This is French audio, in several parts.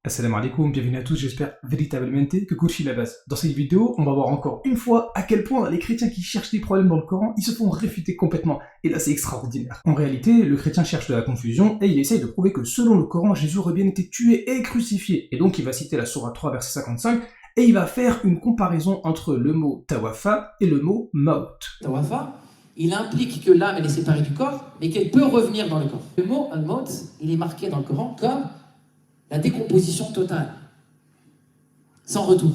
Assalamu alaikum, bienvenue à tous, j'espère véritablement que Kourchi la base. Dans cette vidéo, on va voir encore une fois à quel point les chrétiens qui cherchent des problèmes dans le Coran, ils se font réfuter complètement. Et là c'est extraordinaire. En réalité, le chrétien cherche de la confusion et il essaye de prouver que selon le Coran, Jésus aurait bien été tué et crucifié. Et donc il va citer la sourate 3 verset 55 et il va faire une comparaison entre le mot tawafa et le mot maut. Tawafa, il implique que l'âme elle est séparée du corps, mais qu'elle peut revenir dans le corps. Le mot al-maut, il est marqué dans le Coran comme la décomposition totale, sans retour.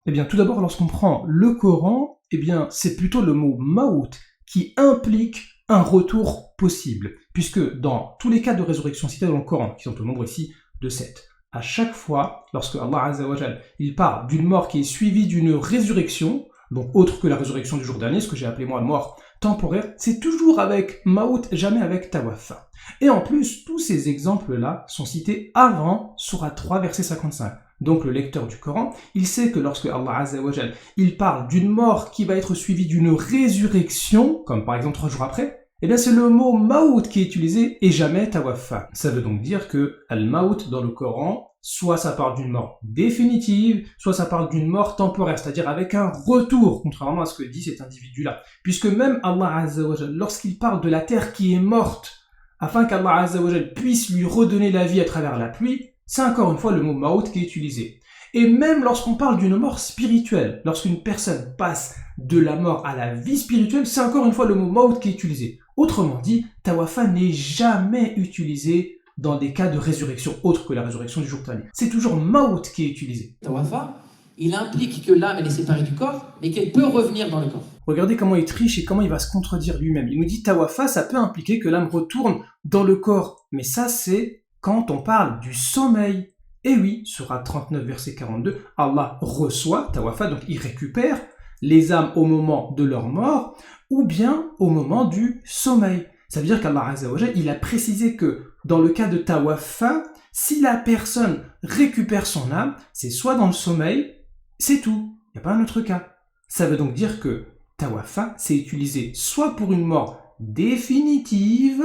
Eh bien, tout d'abord, lorsqu'on prend le Coran, eh bien, c'est plutôt le mot maout qui implique un retour possible, puisque dans tous les cas de résurrection cités dans le Coran, qui sont au nombre ici de 7, à chaque fois, lorsque Allah Azza wa Jal, il parle d'une mort qui est suivie d'une résurrection, donc autre que la résurrection du jour dernier, ce que j'ai appelé moi mort temporaire, c'est toujours avec maout, jamais avec tawafa. Et en plus, tous ces exemples-là sont cités avant Sourate 3, verset 55. Donc le lecteur du Coran, il sait que lorsque Allah Azza wa Jal, il parle d'une mort qui va être suivie d'une résurrection, comme par exemple 3 jours après, eh bien c'est le mot maout qui est utilisé et jamais tawafa. Ça veut donc dire que al-maout dans le Coran, soit ça parle d'une mort définitive, soit ça parle d'une mort temporaire, c'est-à-dire avec un retour, contrairement à ce que dit cet individu-là. Puisque même Allah Azza wa Jal, lorsqu'il parle de la terre qui est morte, afin qu'Allah Azza wa Jal puisse lui redonner la vie à travers la pluie, c'est encore une fois le mot maout qui est utilisé. Et même lorsqu'on parle d'une mort spirituelle, lorsqu'une personne passe de la mort à la vie spirituelle, c'est encore une fois le mot maout qui est utilisé. Autrement dit, tawafa n'est jamais utilisé dans des cas de résurrection autres que la résurrection du jour dernier. C'est toujours maout qui est utilisé. Tawafa, il implique que l'âme elle est séparée du corps, mais qu'elle peut revenir dans le corps. Regardez comment il triche et comment il va se contredire lui-même. Il nous dit tawafa, ça peut impliquer que l'âme retourne dans le corps. Mais ça, c'est quand on parle du sommeil. Et oui, Sourate 39, verset 42, Allah reçoit, tawafa, donc il récupère les âmes au moment de leur mort, ou bien au moment du sommeil. Ça veut dire qu'Allah Azza wa Jal, il a précisé que dans le cas de tawafa, si la personne récupère son âme, c'est soit dans le sommeil, c'est tout. Il n'y a pas un autre cas. Ça veut donc dire que tawafa, c'est utilisé soit pour une mort définitive,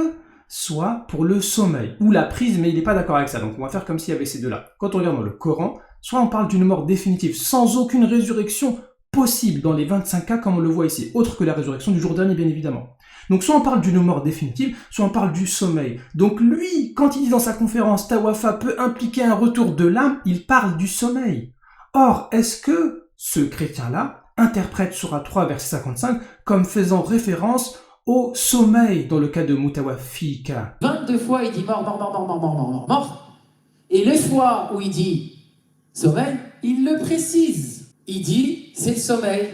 soit pour le sommeil, ou la prise, mais il n'est pas d'accord avec ça, donc on va faire comme s'il y avait ces deux-là. Quand on regarde dans le Coran, soit on parle d'une mort définitive, sans aucune résurrection possible dans les 25 cas, comme on le voit ici, autre que la résurrection du jour dernier, bien évidemment. Donc soit on parle d'une mort définitive, soit on parle du sommeil. Donc lui, quand il dit dans sa conférence, tawafa peut impliquer un retour de l'âme, il parle du sommeil. Or, est-ce que ce chrétien-là interprète Sourate 3, verset 55, comme faisant référence au sommeil dans le cas de Mutawafika? 22 fois il dit mort, mort, mort, mort, mort, mort, mort, mort, mort. Et les fois où il dit sommeil, il le précise. Il dit c'est le sommeil,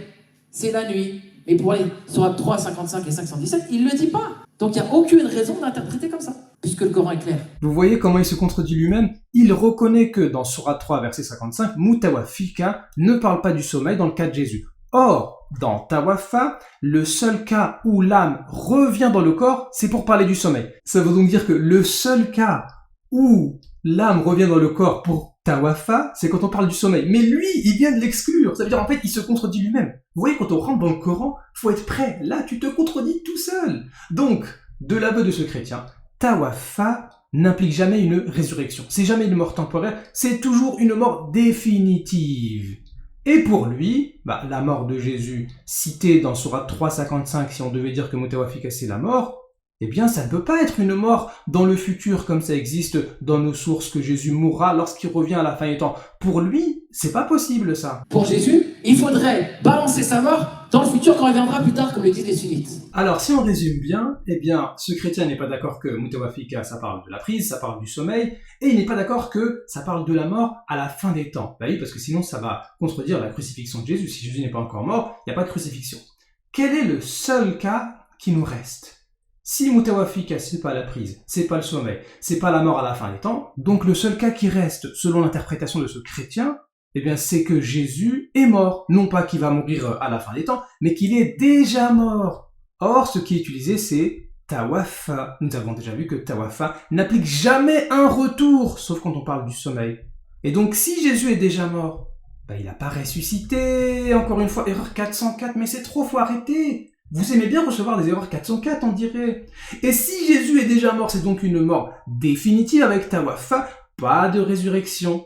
c'est la nuit. Mais pour les Sourate 3, 55 et 517, il ne le dit pas. Donc il n'y a aucune raison d'interpréter comme ça, puisque le Coran est clair. Vous voyez comment il se contredit lui-même? Il reconnaît que dans Sourate 3, verset 55, Mutawafika ne parle pas du sommeil dans le cas de Jésus. Or, dans Tawafa, le seul cas où l'âme revient dans le corps, c'est pour parler du sommeil. Ça veut donc dire que le seul cas où l'âme revient dans le corps pour Tawafa, c'est quand on parle du sommeil. Mais lui, il vient de l'exclure. Ça veut dire, en fait, il se contredit lui-même. Vous voyez, quand on rentre dans le Coran, faut être prêt. Là, tu te contredis tout seul. Donc, de l'aveu de ce chrétien, Tawafa n'implique jamais une résurrection. C'est jamais une mort temporaire, c'est toujours une mort définitive. Et pour lui, la mort de Jésus, citée dans Sourate 3.55, si on devait dire que Mutawafika c'est la mort, eh bien ça ne peut pas être une mort dans le futur comme ça existe dans nos sources que Jésus mourra lorsqu'il revient à la fin des temps. Pour lui, c'est pas possible ça. Pour Jésus, il faudrait balancer sa mort dans le futur quand il viendra plus tard, comme le disent les sunnites. Alors si on résume bien, eh bien ce chrétien n'est pas d'accord que Mutawafika ça parle de la prise, ça parle du sommeil, et il n'est pas d'accord que ça parle de la mort à la fin des temps. Bah oui, parce que sinon ça va contredire la crucifixion de Jésus. Si Jésus n'est pas encore mort, il n'y a pas de crucifixion. Quel est le seul cas qui nous reste? Si Mutawafika c'est pas la prise, c'est pas le sommeil, c'est pas la mort à la fin des temps, donc le seul cas qui reste, selon l'interprétation de ce chrétien, eh bien c'est que Jésus est mort. Non pas qu'il va mourir à la fin des temps, mais qu'il est déjà mort. Or, ce qui est utilisé, c'est tawafa. Nous avons déjà vu que tawafa n'applique jamais un retour, sauf quand on parle du sommeil. Et donc, si Jésus est déjà mort, il n'a pas ressuscité. Encore une fois, erreur 404, mais c'est trop, faut arrêter. Vous aimez bien recevoir des erreurs 404, on dirait. Et si Jésus est déjà mort, c'est donc une mort définitive avec tawafa, pas de résurrection.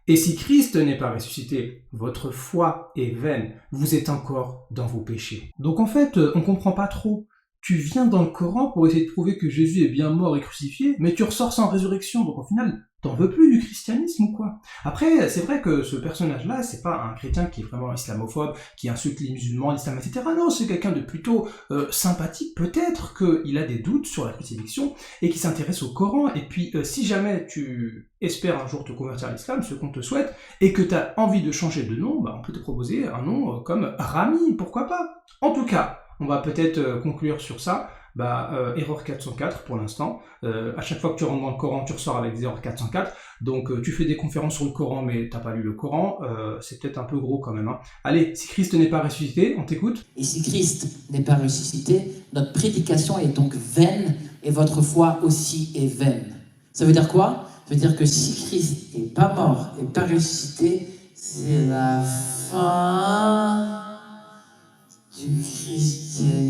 Et si Christ n'est pas ressuscité, votre foi est vaine, vous êtes encore dans vos péchés. Donc en fait, on comprend pas trop. Tu viens dans le Coran pour essayer de prouver que Jésus est bien mort et crucifié, mais tu ressors sans résurrection, donc au final, t'en veux plus du christianisme ou quoi? Après, c'est vrai que ce personnage-là, c'est pas un chrétien qui est vraiment islamophobe, qui insulte les musulmans, l'islam, etc. Non, c'est quelqu'un de plutôt sympathique. Peut-être qu'il a des doutes sur la crucifixion et qui s'intéresse au Coran. Et puis, si jamais tu espères un jour te convertir à l'islam, ce qu'on te souhaite, et que t'as envie de changer de nom, bah, on peut te proposer un nom comme Rami, pourquoi pas? En tout cas, on va peut-être conclure sur ça. Erreur 404 pour l'instant. À chaque fois que tu rentres dans le Coran, tu ressors avec des erreurs 404. Donc tu fais des conférences sur le Coran, mais t'as pas lu le Coran. C'est peut-être un peu gros quand même. Hein. Allez, si Christ n'est pas ressuscité, on t'écoute. Et si Christ n'est pas ressuscité, notre prédication est donc vaine et votre foi aussi est vaine. Ça veut dire quoi? Ça veut dire que si Christ n'est pas mort et pas ressuscité, c'est la fin du christianisme.